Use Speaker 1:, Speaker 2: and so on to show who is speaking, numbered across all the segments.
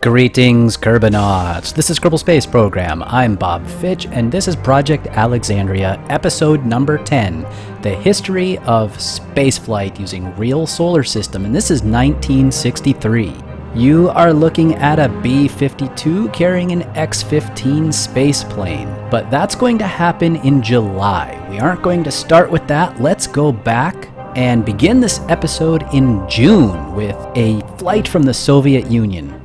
Speaker 1: Greetings, Kerbonauts. This is Kerbal Space Program. I'm Bob Fitch, and this is Project Alexandria, episode number 10, the history of spaceflight using real solar system, and this is 1963. You are looking at a B-52 carrying an X-15 spaceplane, but that's going to happen in July. We aren't going to start with that. Let's go back and begin this episode in June with a flight from the Soviet Union.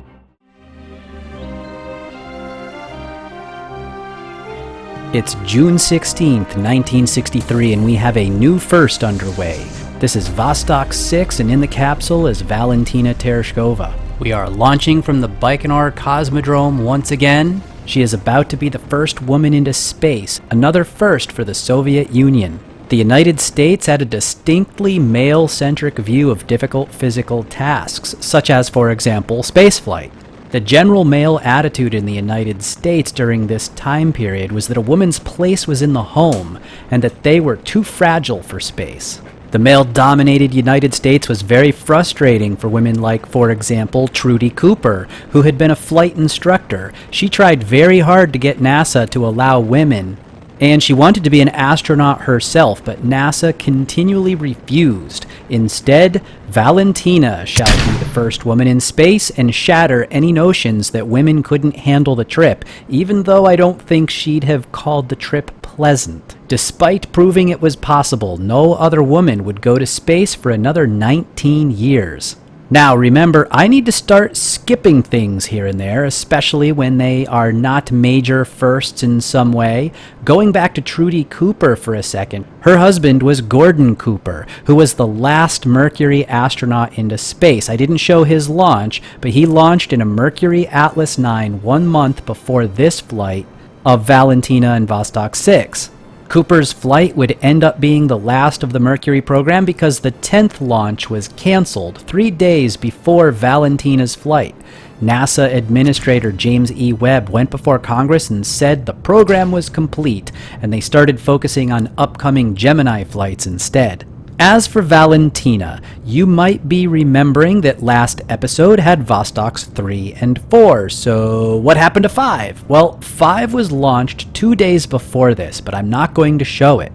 Speaker 1: It's June 16th, 1963, and we have a new first underway. This is Vostok 6, and in the capsule is Valentina Tereshkova. We are launching from the Baikonur Cosmodrome once again. She is about to be the first woman into space, another first for the Soviet Union. The United States had a distinctly male-centric view of difficult physical tasks, such as, for example, spaceflight. The general male attitude in the United States during this time period was that a woman's place was in the home, and that they were too fragile for space. The male-dominated United States was very frustrating for women like, for example, Trudy Cooper, who had been a flight instructor. She tried very hard to get NASA to allow women, and she wanted to be an astronaut herself, but NASA continually refused. Instead, Valentina shall be the first woman in space and shatter any notions that women couldn't handle the trip, even though I don't think she'd have called the trip pleasant. Despite proving it was possible, no other woman would go to space for another 19 years. Now remember, I need to start skipping things here and there, especially when they are not major firsts in some way. Going back to Trudy Cooper for a second, her husband was Gordon Cooper, who was the last Mercury astronaut into space. I didn't show his launch, but he launched in a Mercury Atlas 9 1 month before this flight of Valentina and Vostok 6. Cooper's flight would end up being the last of the Mercury program because the 10th launch was canceled 3 days before Valentina's flight. NASA Administrator James E. Webb went before Congress and said the program was complete, and they started focusing on upcoming Gemini flights instead. As for Valentina, you might be remembering that last episode had Vostoks 3 and 4, so what happened to 5? Well, 5 was launched 2 days before this, but I'm not going to show it.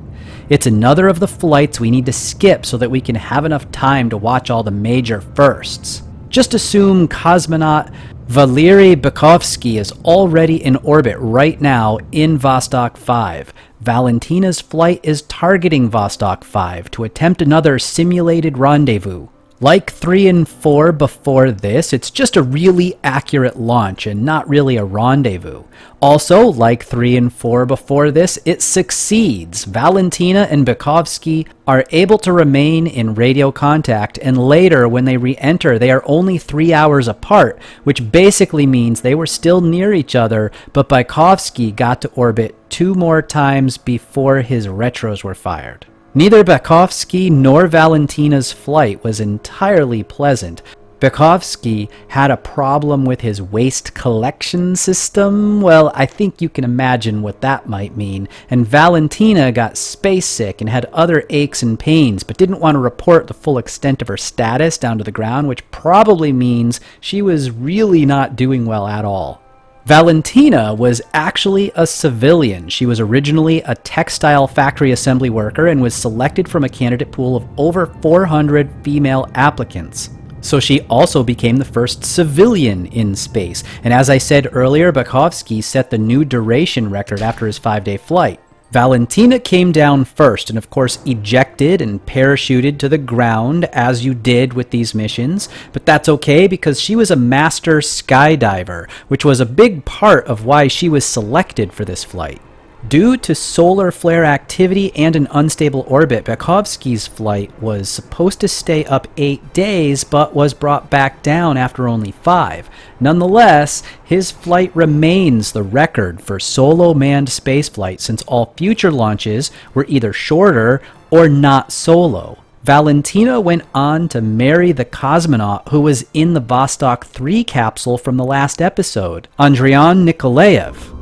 Speaker 1: It's another of the flights we need to skip so that we can have enough time to watch all the major firsts. Just assume cosmonaut Valery Bukovsky is already in orbit right now in Vostok 5. Valentina's flight is targeting Vostok 5 to attempt another simulated rendezvous. Like 3 and 4 before this, it's just a really accurate launch and not really a rendezvous. Also, like 3 and 4 before this, it succeeds. Valentina and Bukovsky are able to remain in radio contact, and later when they re-enter, they are only 3 hours apart, which basically means they were still near each other, but Bukovsky got to orbit 2 more times before his retros were fired. Neither Bukovsky nor Valentina's flight was entirely pleasant. Bukovsky had a problem with his waste collection system. Well, I think you can imagine what that might mean. And Valentina got space sick and had other aches and pains, but didn't want to report the full extent of her status down to the ground, which probably means she was really not doing well at all. Valentina was actually a civilian. She was originally a textile factory assembly worker and was selected from a candidate pool of over 400 female applicants. So she also became the first civilian in space. And as I said earlier, Bukovsky set the new duration record after his 5-day flight. Valentina came down first and of course ejected and parachuted to the ground as you did with these missions, but that's okay because she was a master skydiver, which was a big part of why she was selected for this flight. Due to solar flare activity and an unstable orbit, Bukovsky's flight was supposed to stay up 8 days, but was brought back down after only 5. Nonetheless, his flight remains the record for solo manned spaceflight since all future launches were either shorter or not solo. Valentina went on to marry the cosmonaut who was in the Vostok 3 capsule from the last episode, Andrian Nikolaev.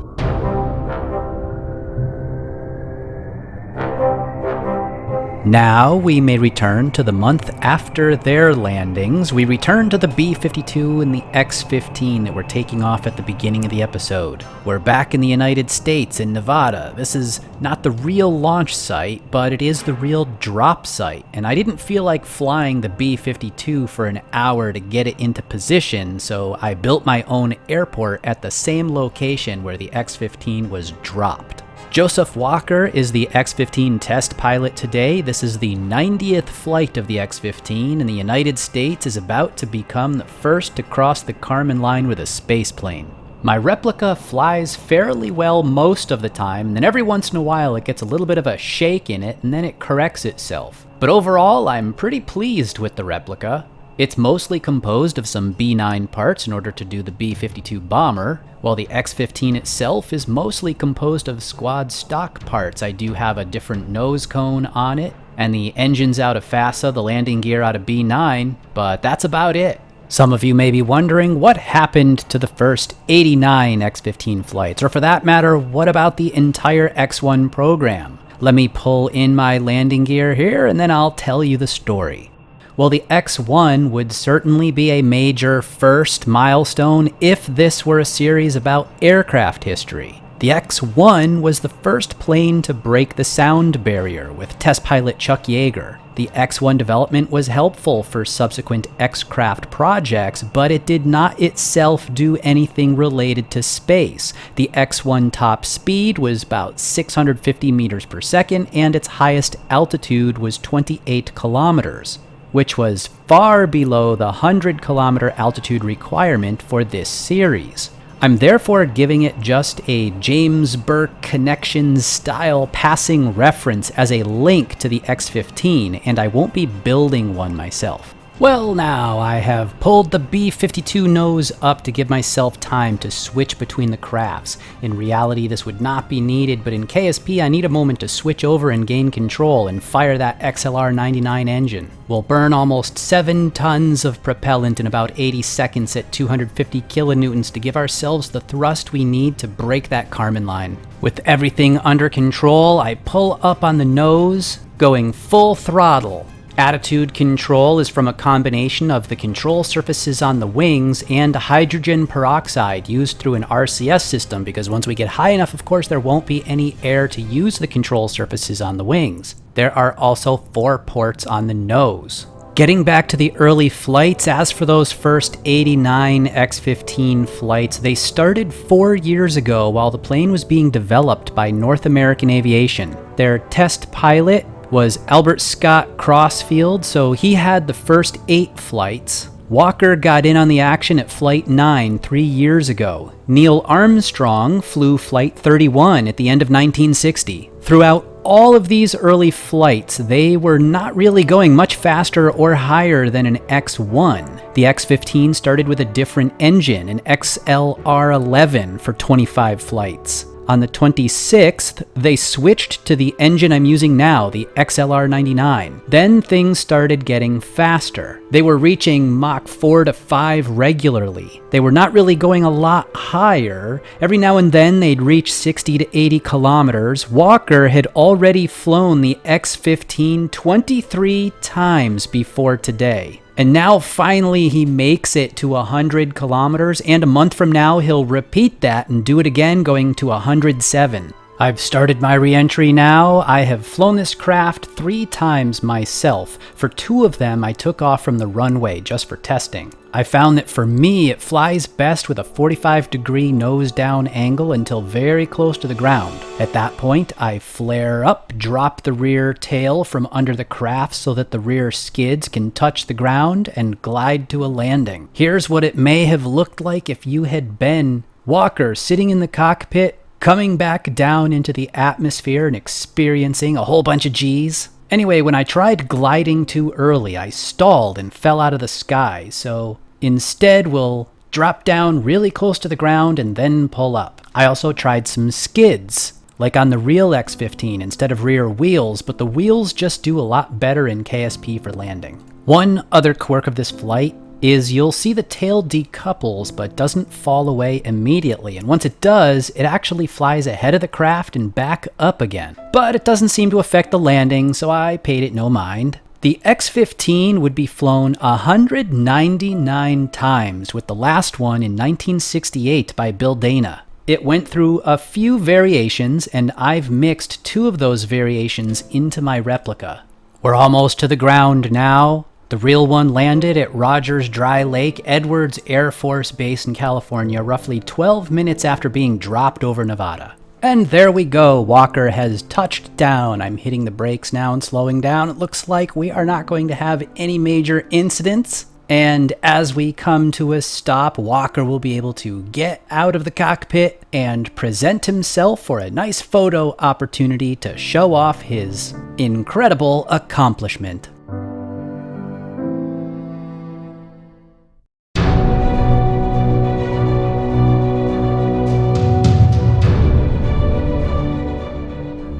Speaker 1: Now we may return to the month after their landings. We return to the B-52 and the X-15 that were taking off at the beginning of the episode. We're back in the United States, in Nevada. This is not the real launch site, but it is the real drop site. And I didn't feel like flying the B-52 for an hour to get it into position, so I built my own airport at the same location where the X-15 was dropped. Joseph Walker is the X-15 test pilot today. This is the 90th flight of the X-15, and the United States is about to become the first to cross the Kármán line with a spaceplane. My replica flies fairly well most of the time, and then every once in a while it gets a little bit of a shake in it, and then it corrects itself. But overall, I'm pretty pleased with the replica. It's mostly composed of some B-9 parts in order to do the B-52 bomber, while the X-15 itself is mostly composed of squad stock parts. I do have a different nose cone on it, and the engine's out of FASA, the landing gear out of B-9, but that's about it. Some of you may be wondering what happened to the first 89 X-15 flights, or for that matter, what about the entire X-1 program? Let me pull in my landing gear here, and then I'll tell you the story. Well, the X-1 would certainly be a major first milestone if this were a series about aircraft history. The X-1 was the first plane to break the sound barrier with test pilot Chuck Yeager. The X-1 development was helpful for subsequent X-craft projects, but it did not itself do anything related to space. The X-1 top speed was about 650 meters per second, and its highest altitude was 28 kilometers. Which was far below the 100-kilometer altitude requirement for this series. I'm therefore giving it just a James Burke Connections style passing reference as a link to the X-15, and I won't be building one myself. Well, now I have pulled the B-52 nose up to give myself time to switch between the crafts. In reality, this would not be needed, but in KSP I need a moment to switch over and gain control and fire that XLR-99 engine. We'll burn almost 7 tons of propellant in about 80 seconds at 250 kilonewtons to give ourselves the thrust we need to break that Kármán line. With everything under control, I pull up on the nose, going full throttle. Attitude control is from a combination of the control surfaces on the wings and hydrogen peroxide used through an RCS system, because once we get high enough, of course, there won't be any air to use the control surfaces on the wings. There are also 4 ports on the nose. Getting back to the early flights, as for those first 89 X-15 flights, they started 4 years ago while the plane was being developed by North American Aviation. Their test pilot was Albert Scott Crossfield, so he had the first 8 flights. Walker got in on the action at Flight 9 3 years ago. Neil Armstrong flew Flight 31 at the end of 1960. Throughout all of these early flights, they were not really going much faster or higher than an X-1. The X-15 started with a different engine, an XLR-11, for 25 flights. On the 26th, they switched to the engine I'm using now, the XLR-99. Then things started getting faster. They were reaching Mach 4 to 5 regularly. They were not really going a lot higher. Every now and then they'd reach 60 to 80 kilometers. Walker had already flown the X-15 23 times before today. And now finally he makes it to 100 kilometers, and a month from now he'll repeat that and do it again, going to 107. I've started my re-entry now. I have flown this craft 3 times myself. For 2 of them, I took off from the runway just for testing. I found that for me, it flies best with a 45-degree nose-down angle until very close to the ground. At that point, I flare up, drop the rear tail from under the craft so that the rear skids can touch the ground, and glide to a landing. Here's what it may have looked like if you had been Walker sitting in the cockpit, coming back down into the atmosphere and experiencing a whole bunch of G's. Anyway, when I tried gliding too early, I stalled and fell out of the sky, so instead we'll drop down really close to the ground and then pull up. I also tried some skids, like on the real X-15 instead of rear wheels, but the wheels just do a lot better in KSP for landing. One other quirk of this flight is you'll see the tail decouples but doesn't fall away immediately, and once it does, it actually flies ahead of the craft and back up again. But it doesn't seem to affect the landing, so I paid it no mind. The X-15 would be flown 199 times, with the last one in 1968 by Bill Dana. It went through a few variations, and I've mixed 2 of those variations into my replica. We're almost to the ground now. The real one landed at Rogers Dry Lake, Edwards Air Force Base in California, roughly 12 minutes after being dropped over Nevada. And there we go, Walker has touched down. I'm hitting the brakes now and slowing down. It looks like we are not going to have any major incidents. And as we come to a stop, Walker will be able to get out of the cockpit and present himself for a nice photo opportunity to show off his incredible accomplishment.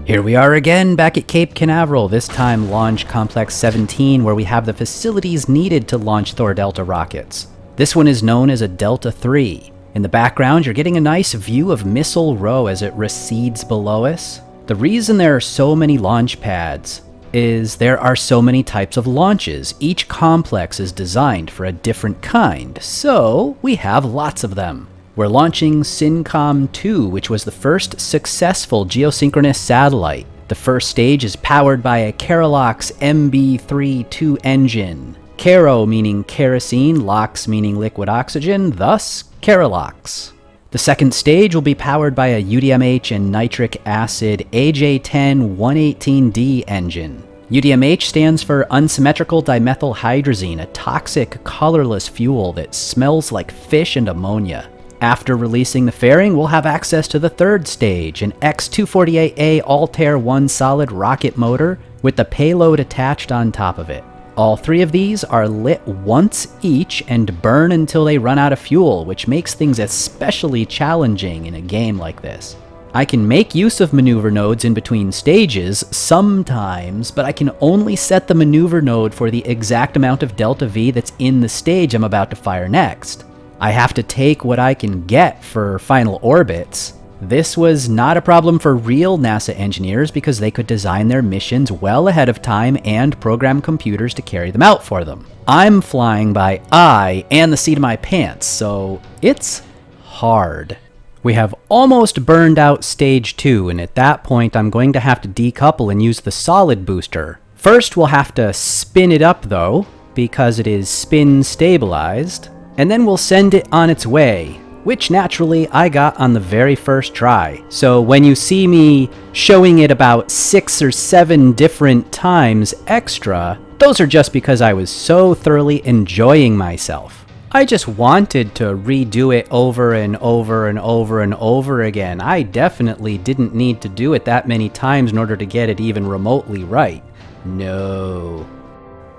Speaker 1: Here we are again, back at Cape Canaveral, this time Launch Complex 17, where we have the facilities needed to launch Thor Delta rockets. This one is known as a Delta III. In the background, you're getting a nice view of Missile Row as it recedes below us. The reason there are so many launch pads is there are so many types of launches. Each complex is designed for a different kind, so we have lots of them. We're launching Syncom II, which was the first successful geosynchronous satellite. The first stage is powered by a Kerolox MB-32 engine. Kero meaning kerosene, LOX meaning liquid oxygen, thus Kerolox. The second stage will be powered by a UDMH and nitric acid AJ10-118D engine. UDMH stands for unsymmetrical dimethylhydrazine, a toxic, colorless fuel that smells like fish and ammonia. After releasing the fairing, we'll have access to the third stage, an X-248A Altair 1 solid rocket motor with the payload attached on top of it. All 3 of these are lit once each and burn until they run out of fuel, which makes things especially challenging in a game like this. I can make use of maneuver nodes in between stages sometimes, but I can only set the maneuver node for the exact amount of Delta V that's in the stage I'm about to fire next. I have to take what I can get for final orbits. This was not a problem for real NASA engineers because they could design their missions well ahead of time and program computers to carry them out for them. I'm flying by eye and the seat of my pants, so it's hard. We have almost burned out stage 2, and at that point I'm going to have to decouple and use the solid booster. First we'll have to spin it up though, because it is spin stabilized. And then we'll send it on its way, which naturally I got on the very first try. So when you see me showing it about 6 or 7 different times extra, those are just because I was so thoroughly enjoying myself. I just wanted to redo it over and over and over and over again. I definitely didn't need to do it that many times in order to get it even remotely right. No.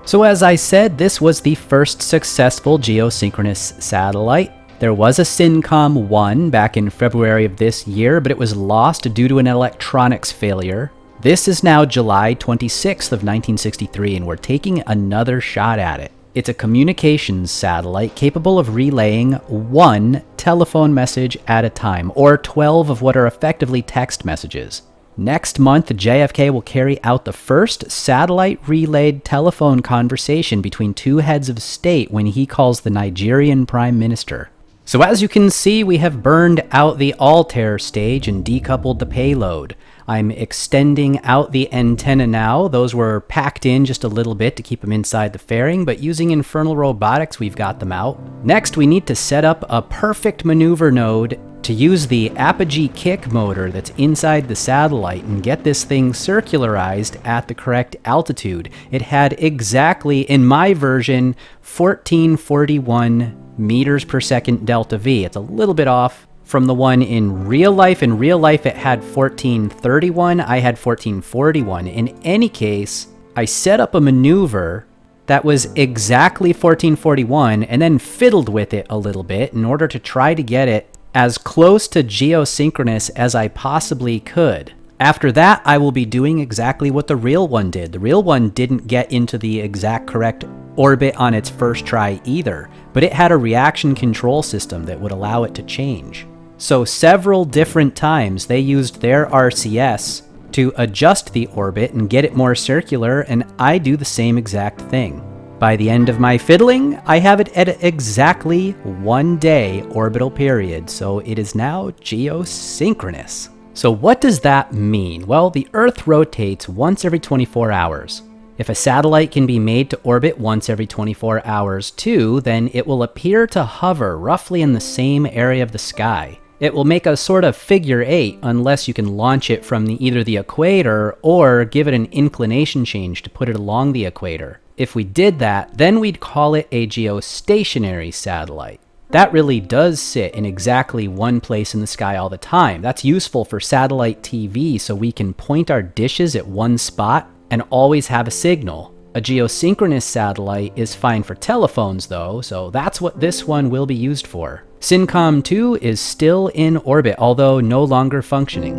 Speaker 1: So as I said, this was the first successful geosynchronous satellite. There was a Syncom I back in February of this year, but it was lost due to an electronics failure. This is now July 26th of 1963, and we're taking another shot at it. It's a communications satellite capable of relaying 1 telephone message at a time, or 12 of what are effectively text messages. Next month, JFK will carry out the first satellite-relayed telephone conversation between 2 heads of state when he calls the Nigerian Prime Minister. So as you can see, we have burned out the Altair stage and decoupled the payload. I'm extending out the antenna now. Those were packed in just a little bit to keep them inside the fairing, but using Infernal Robotics, we've got them out. Next, we need to set up a perfect maneuver node to use the apogee kick motor that's inside the satellite and get this thing circularized at the correct altitude. It had exactly, in my version, 1441 meters per second delta V. It's a little bit off from the one in real life. In real life, it had 1431. I had 1441. In any case, I set up a maneuver that was exactly 1441 and then fiddled with it a little bit in order to try to get it as close to geosynchronous as I possibly could. After that, I will be doing exactly what the real one did. The real one didn't get into the exact correct orbit on its first try either, but it had a reaction control system that would allow it to change. So several different times they used their RCS to adjust the orbit and get it more circular, and I do the same exact thing. By the end of my fiddling, I have it at exactly 1 day orbital period, so it is now geosynchronous. So what does that mean? Well, the Earth rotates once every 24 hours. If a satellite can be made to orbit once every 24 hours too, then it will appear to hover roughly in the same area of the sky. It will make a sort of figure 8 unless you can launch it from either the equator or give it an inclination change to put it along the equator. If we did that, then we'd call it a geostationary satellite. That really does sit in exactly one place in the sky all the time. That's useful for satellite TV, so we can point our dishes at one spot and always have a signal. A geosynchronous satellite is fine for telephones though, so that's what this one will be used for. Syncom II is still in orbit, although no longer functioning.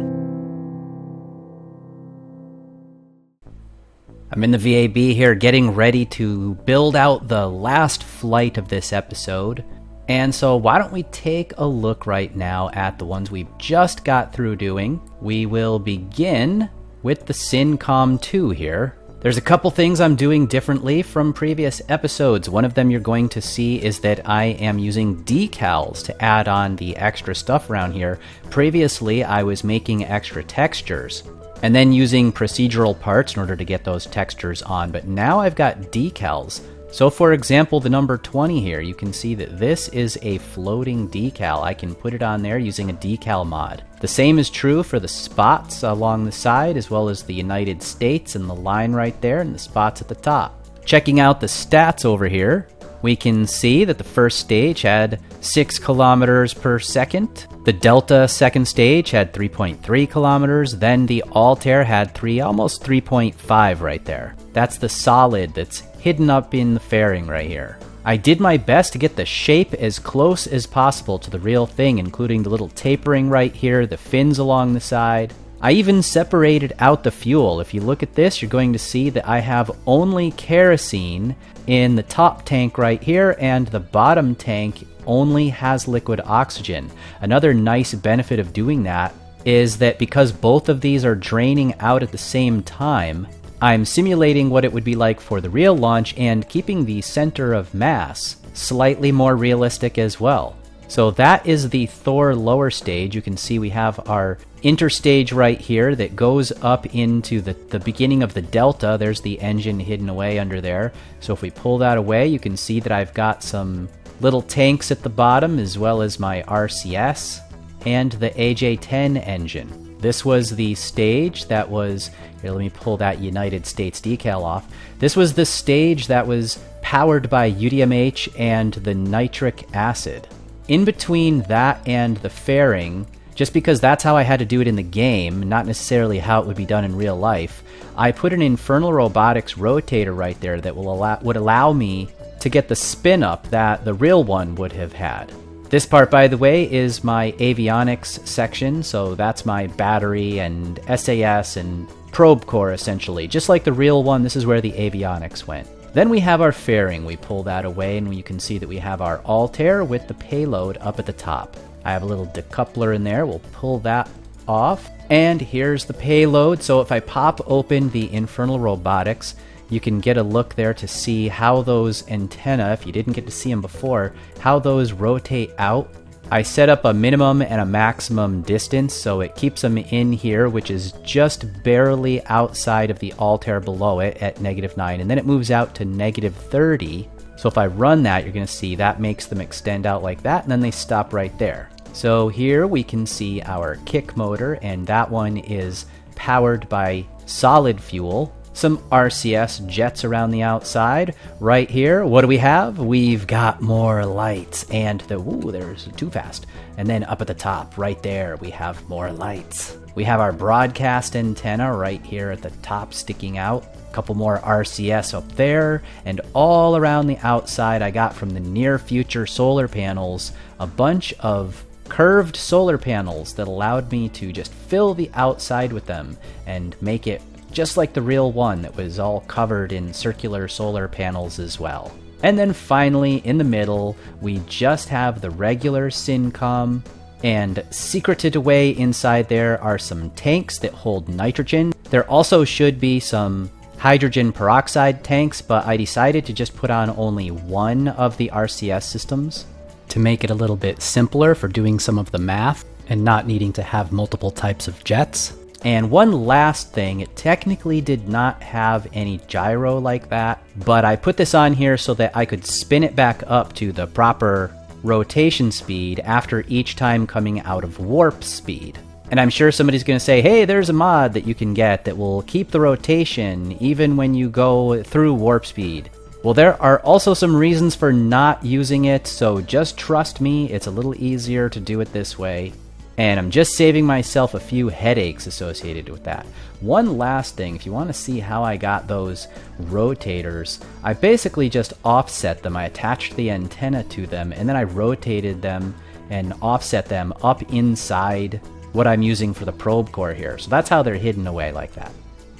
Speaker 1: I'm in the VAB here getting ready to build out the last flight of this episode. And so why don't we take a look right now at the ones we've just got through doing. We will begin with the Syncom II here. There's a couple things I'm doing differently from previous episodes. One of them you're going to see is that I am using decals to add on the extra stuff around here. Previously, I was making extra textures and then using procedural parts in order to get those textures on, but now I've got decals. So for example, the number 20 here, you can see that this is a floating decal. I can put it on there using a decal mod. The same is true for the spots along the side, as well as the United States and the line right there and the spots at the top. Checking out the stats over here, we can see that the first stage had 6 kilometers per second. The Delta second stage had 3.3 kilometers. Then the Altair had almost 3.5 right there. That's the solid that's hidden up in the fairing right here. I did my best to get the shape as close as possible to the real thing, including the little tapering right here, the fins along the side. I even separated out the fuel. If you look at this, you're going to see that I have only kerosene in the top tank right here, and the bottom tank only has liquid oxygen. Another nice benefit of doing that is that because both of these are draining out at the same time, I'm simulating what it would be like for the real launch and keeping the center of mass slightly more realistic as well. So that is the Thor lower stage. You can see we have our interstage right here that goes up into the beginning of the Delta. There's the engine hidden away under there. So if we pull that away, you can see that I've got some little tanks at the bottom, as well as my RCS and the AJ-10 engine. This was the stage that was, here, let me pull that United States decal off. This was the stage that was powered by UDMH and the nitric acid. In between that and the fairing, just because that's how I had to do it in the game, not necessarily how it would be done in real life, I put an Infernal Robotics rotator right there that would allow me to get the spin up that the real one would have had. This part, by the way, is my avionics section, so that's my battery and SAS and probe core, essentially. Just like the real one, this is where the avionics went. Then we have our fairing. We pull that away, and you can see that we have our Altair with the payload up at the top. I have a little decoupler in there. We'll pull that off, and here's the payload. So if I pop open the Infernal Robotics, you can get a look there to see how those antenna, if you didn't get to see them before, how those rotate out. I set up a minimum and a maximum distance, so it keeps them in here, which is just barely outside of the Altair below it at -9, and then it moves out to -30. So if I run that, you're going to see that makes them extend out like that, and then they stop right there. So here we can see our kick motor, and that one is powered by solid fuel. Some RCS jets around the outside. Right here, what do we have? We've got more lights, and there's too fast. And then up at the top, right there, we have more lights. We have our broadcast antenna right here at the top sticking out. A couple more RCS up there, and all around the outside, I got from the near future solar panels a bunch of curved solar panels that allowed me to just fill the outside with them and make it just like the real one that was all covered in circular solar panels as well. And then finally, in the middle, we just have the regular Syncom, and secreted away inside there are some tanks that hold nitrogen. There also should be some hydrogen peroxide tanks, but I decided to just put on only one of the RCS systems to make it a little bit simpler for doing some of the math and not needing to have multiple types of jets. And one last thing, it technically did not have any gyro like that, but I put this on here so that I could spin it back up to the proper rotation speed after each time coming out of warp speed. And I'm sure somebody's going to say, hey, there's a mod that you can get that will keep the rotation even when you go through warp speed. Well, there are also some reasons for not using it, so just trust me, it's a little easier to do it this way. And I'm just saving myself a few headaches associated with that. One last thing, if you want to see how I got those rotators, I basically just offset them. I attached the antenna to them, and then I rotated them and offset them up inside what I'm using for the probe core here. So that's how they're hidden away like that.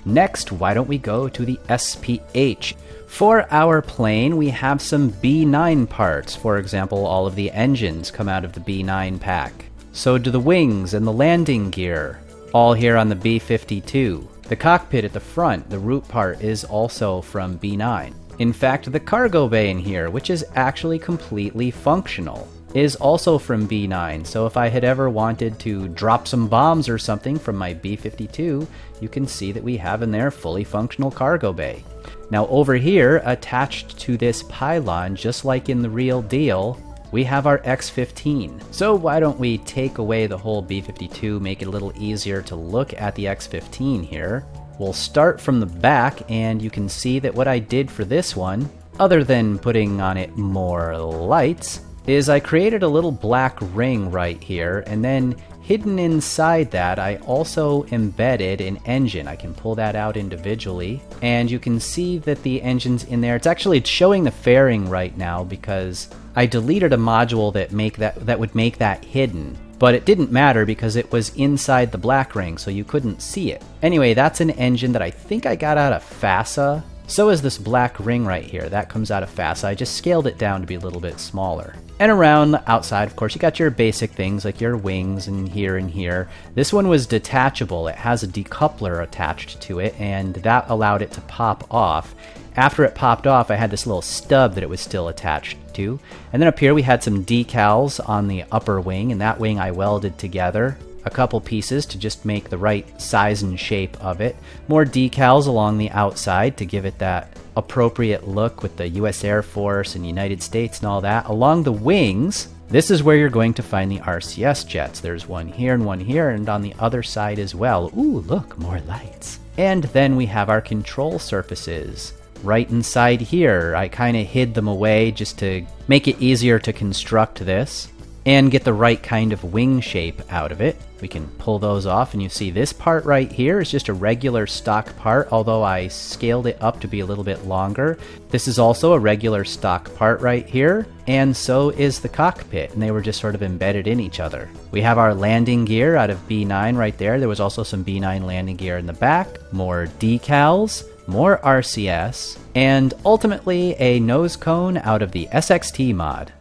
Speaker 1: Next, why don't we go to the SPH? For our plane, we have some B9 parts. For example, all of the engines come out of the B9 pack. So do the wings and the landing gear, all here on the B-52. The cockpit at the front, the root part, is also from B9. In fact, the cargo bay in here, which is actually completely functional, is also from B9. So if I had ever wanted to drop some bombs or something from my B-52, you can see that we have in there fully functional cargo bay. Now over here, attached to this pylon, just like in the real deal, we have our X-15. So why don't we take away the whole B-52, make it a little easier to look at the X-15 here. We'll start from the back, and you can see that what I did for this one, other than putting on it more lights, is I created a little black ring right here, and then hidden inside that, I also embedded an engine. I can pull that out individually, and you can see that the engine's in there. It's actually showing the fairing right now because I deleted a module that would make that hidden. But it didn't matter because it was inside the black ring, so you couldn't see it. Anyway, that's an engine that I think I got out of FASA. So is this black ring right here. That comes out of FASA. I just scaled it down to be a little bit smaller. And around the outside, of course, you got your basic things like your wings and here and here. This one was detachable. It has a decoupler attached to it, and that allowed it to pop off. After it popped off, I had this little stub that it was still attached to. And then up here we had some decals on the upper wing, and that wing I welded together a couple pieces to just make the right size and shape of it. More decals along the outside to give it that appropriate look with the US Air Force and United States and all that. Along the wings, this is where you're going to find the RCS jets. There's one here and on the other side as well. Ooh, look, more lights. And then we have our control surfaces. Right inside here, I kind of hid them away just to make it easier to construct this and get the right kind of wing shape out of it. We can pull those off, and you see this part right here is just a regular stock part, although I scaled it up to be a little bit longer. This is also a regular stock part right here, and so is the cockpit, and they were just sort of embedded in each other. We have our landing gear out of B9 right there. There was also some B9 landing gear in the back, more decals, more RCS, and ultimately a nose cone out of the SXT mod.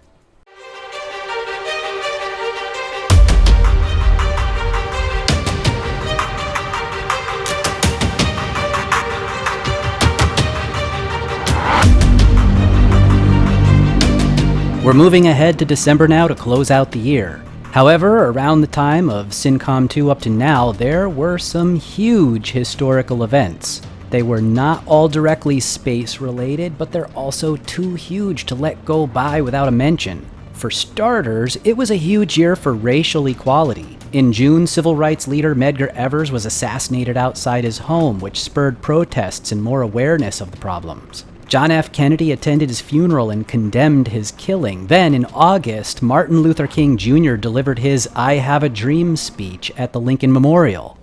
Speaker 1: We're moving ahead to December now to close out the year. However, around the time of Cincom II up to now, there were some huge historical events. They were not all directly space related, but they're also too huge to let go by without a mention. For starters, it was a huge year for racial equality. In June, civil rights leader Medgar Evers was assassinated outside his home, which spurred protests and more awareness of the problems. John F. Kennedy attended his funeral and condemned his killing. Then, in August, Martin Luther King Jr. delivered his I Have a Dream speech at the Lincoln Memorial.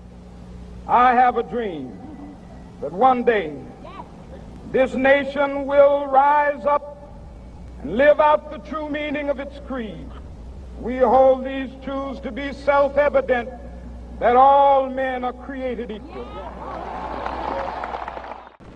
Speaker 2: I have a dream that one day this nation will rise up and live out the true meaning of its creed. We hold these truths to be self-evident, that all men are created equal.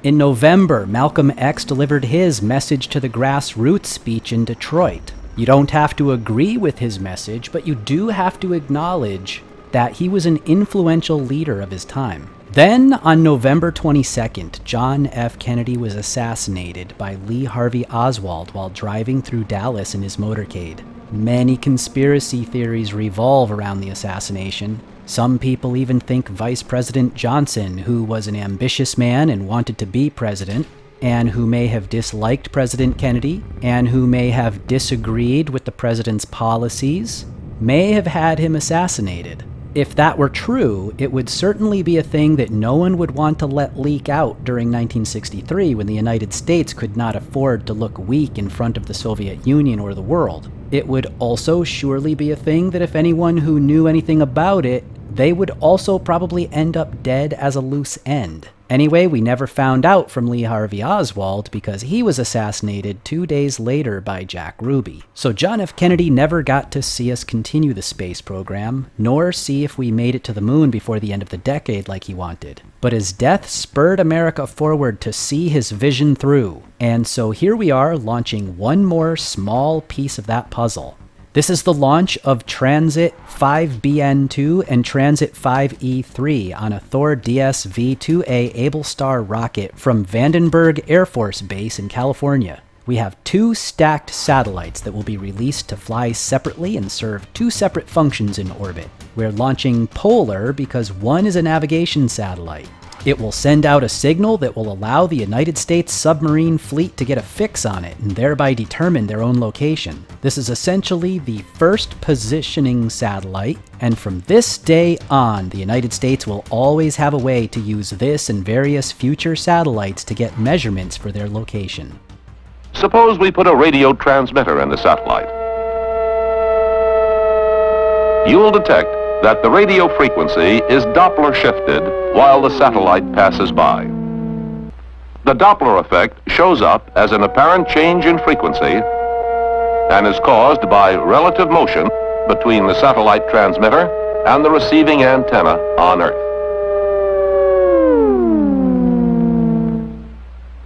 Speaker 1: In November, Malcolm X delivered his Message to the Grassroots speech in Detroit. You don't have to agree with his message, but you do have to acknowledge that he was an influential leader of his time. Then, on November 22nd, John F. Kennedy was assassinated by Lee Harvey Oswald while driving through Dallas in his motorcade. Many conspiracy theories revolve around the assassination. Some people even think Vice President Johnson, who was an ambitious man and wanted to be president, and who may have disliked President Kennedy, and who may have disagreed with the president's policies, may have had him assassinated. If that were true, it would certainly be a thing that no one would want to let leak out during 1963 when the United States could not afford to look weak in front of the Soviet Union or the world. It would also surely be a thing that if anyone who knew anything about it, they would also probably end up dead as a loose end. Anyway, we never found out from Lee Harvey Oswald because he was assassinated 2 days later by Jack Ruby. So John F. Kennedy never got to see us continue the space program, nor see if we made it to the moon before the end of the decade like he wanted. But his death spurred America forward to see his vision through. And so here we are launching one more small piece of that puzzle. This is the launch of Transit 5BN2 and Transit 5E3 on a Thor DS-V2A Able Star rocket from Vandenberg Air Force Base in California. We have 2 stacked satellites that will be released to fly separately and serve 2 separate functions in orbit. We're launching Polar because one is a navigation satellite. It will send out a signal that will allow the United States submarine fleet to get a fix on it and thereby determine their own location. This is essentially the first positioning satellite, and from this day on, the United States will always have a way to use this and various future satellites to get measurements for their location.
Speaker 3: Suppose we put a radio transmitter in the satellite. You will detect that the radio frequency is Doppler shifted while the satellite passes by. The Doppler effect shows up as an apparent change in frequency and is caused by relative motion between the satellite transmitter and the receiving antenna on Earth.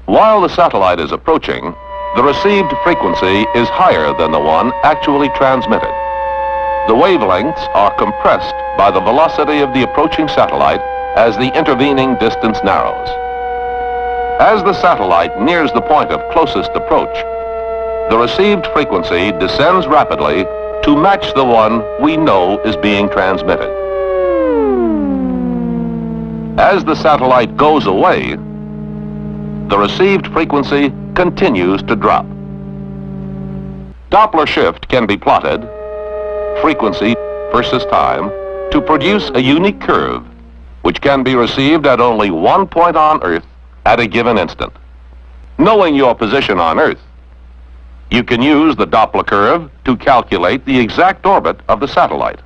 Speaker 3: While the satellite is approaching, the received frequency is higher than the one actually transmitted. The wavelengths are compressed by the velocity of the approaching satellite as the intervening distance narrows. As the satellite nears the point of closest approach, the received frequency descends rapidly to match the one we know is being transmitted. As the satellite goes away, the received frequency continues to drop. Doppler shift can be plotted, frequency versus time, to produce a unique curve which can be received at only one point on Earth at a given instant. Knowing your position on Earth, you can use the Doppler curve to calculate the exact orbit of the satellite.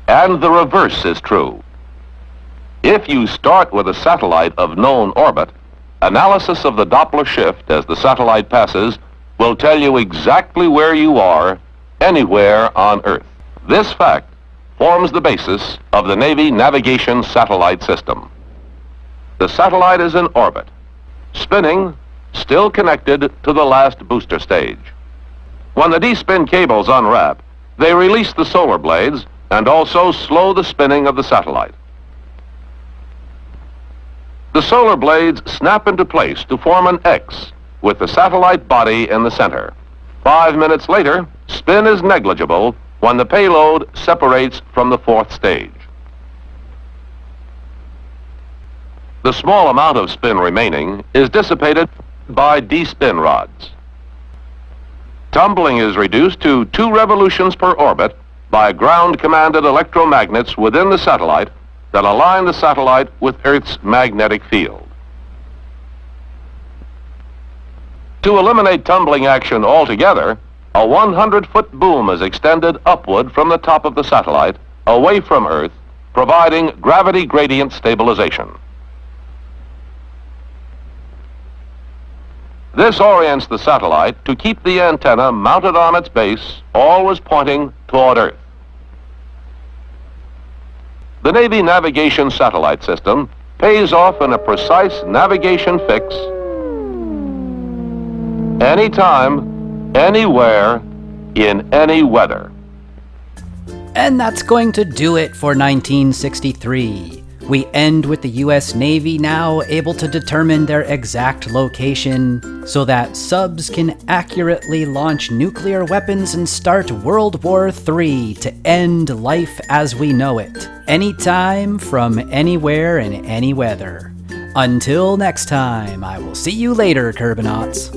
Speaker 3: And the reverse is true. If you start with a satellite of known orbit, analysis of the Doppler shift as the satellite passes will tell you exactly where you are anywhere on Earth. This fact forms the basis of the Navy Navigation Satellite System. The satellite is in orbit, spinning, still connected to the last booster stage. When the D-spin cables unwrap, they release the solar blades and also slow the spinning of the satellite. The solar blades snap into place to form an X with the satellite body in the center. 5 minutes later, spin is negligible when the payload separates from the 4th stage. The small amount of spin remaining is dissipated by D-spin rods. Tumbling is reduced to 2 revolutions per orbit by ground-commanded electromagnets within the satellite that align the satellite with Earth's magnetic field. To eliminate tumbling action altogether, a 100-foot boom is extended upward from the top of the satellite, away from Earth, providing gravity gradient stabilization. This orients the satellite to keep the antenna mounted on its base, always pointing toward Earth. The Navy Navigation Satellite System pays off in a precise navigation fix anytime, anywhere, in any weather.
Speaker 1: And that's going to do it for 1963. We end with the US Navy now able to determine their exact location so that subs can accurately launch nuclear weapons and start World War III to end life as we know it, anytime, from anywhere, in any weather. Until next time, I will see you later, Kerbinauts.